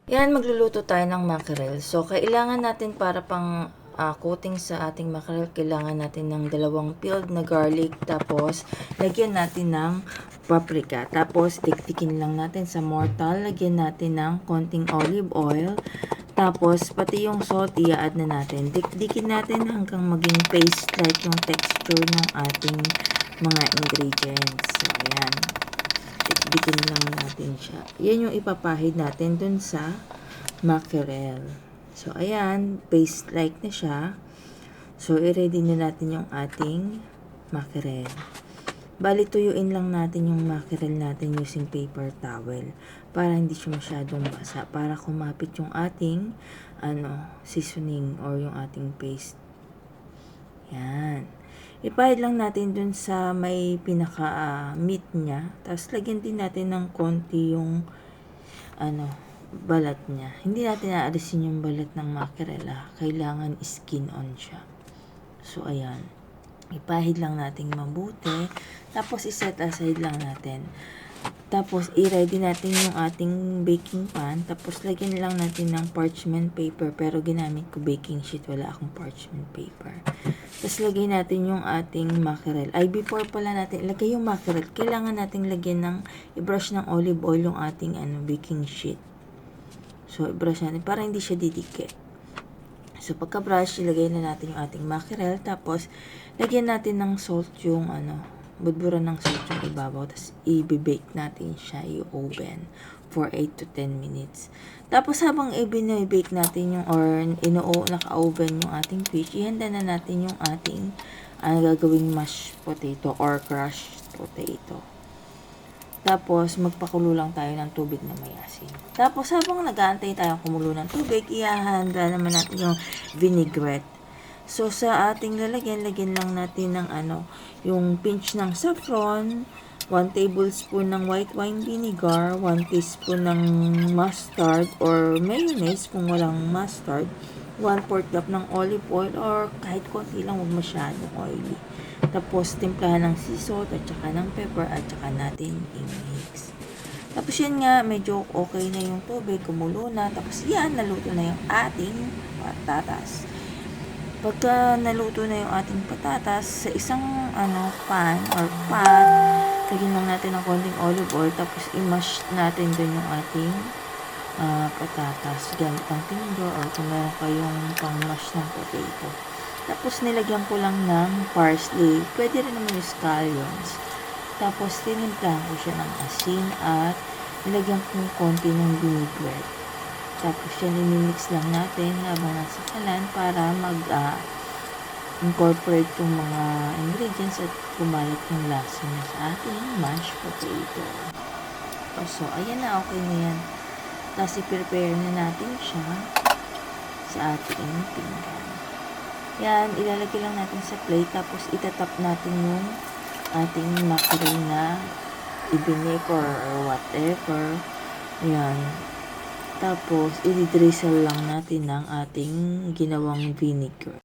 Yan, magluluto tayo ng mackerel. So, kailangan natin para pang coating sa ating mackerel, kailangan natin ng 2 peeled na garlic. Tapos, lagyan natin ng paprika. Tapos, tiktikin lang natin sa mortar. Lagyan natin ng konting olive oil. Tapos, pati yung salt, i-add na natin. Dikdikin natin hanggang maging paste-like yung texture ng ating mga ingredients. So, ayan. Dikdikin lang natin siya. Yan yung ipapahid natin dun sa mackerel. So, ayan. Paste-like na siya. So, i-ready na natin yung ating mackerel. Bali, tuyuin lang natin yung mackerel natin using paper towel para hindi siya masyadong basa, para kumapit yung ating seasoning or yung ating paste. Yan. Ipahid lang natin dun sa may pinaka-meat niya. Tapos, lagyan din natin ng konti yung balat niya. Hindi natin aalisin yung balat ng mackerel. Kailangan skin on siya. So, ayan. Ipahid lang natin mabuti. Tapos, iset aside lang natin. Tapos, i-ready natin yung ating baking pan. Tapos, lagyan lang natin ng parchment paper. Pero, ginamit ko baking sheet. Wala akong parchment paper. Tapos, lagay natin yung ating mackerel. Before pala natin ilagay yung mackerel, kailangan natin lagyan ng, i-brush ng olive oil yung ating baking sheet. So, i-brush natin para hindi siya didikit. So, pagka-brush, ilagay na natin yung ating mackerel. Tapos, lagyan natin ng salt yung budburan ng salt yung ibabaw. Tapos, i-bake natin siya i-oven for 8 to 10 minutes. Tapos, habang i-bake natin yung naka-oven yung ating fish, ihanda na natin yung ating gagawing mashed potato or crushed potato. Tapos, magpakulo lang tayo ng tubig na may asin. Tapos, habang nag-aantay tayong kumulo ng tubig, ihahanda naman natin yung vinaigrette. So, sa ating lagyan lang natin ng yung pinch ng saffron, 1 tablespoon ng white wine vinegar, 1 teaspoon ng mustard or mayonnaise kung walang mustard, 1/4 cup ng olive oil or kahit konti lang, huwag masyadong oily. Tapos, timplahan ng sea salt at saka ng pepper at saka natin i-mix. Tapos, yan nga, medyo okay na yung tubig, kumulo na. Tapos, yan, naluto na yung ating patatas. Pagka naluto na yung ating patatas, sa isang pan or pot, lagyan lang natin ng konting olive oil, tapos i-mash natin dun yung ating patatas gamit ng tinidor or kung meron kayong pang-mash ng potato. Tapos nilagyan ko lang ng parsley, pwede rin naman yung scallions. Tapos tinimplahan ko siya ng asin at nilagyan ko ng konti ng vinaigrette. Tapos yan, i-mix lang natin habang nasa kalan para mag-incorporate yung mga ingredients at kumalat yung lasa niya sa ating mashed potato. So, ayan na, okay na yan. Tapos, i-prepare na natin siya sa ating pinggan. Yan, ilalagay lang natin sa plate. Tapos, itatap natin yung ating mackerel na ibinake or whatever. Yan. Tapos, i-drizzle lang natin ng ating ginawang vinegar.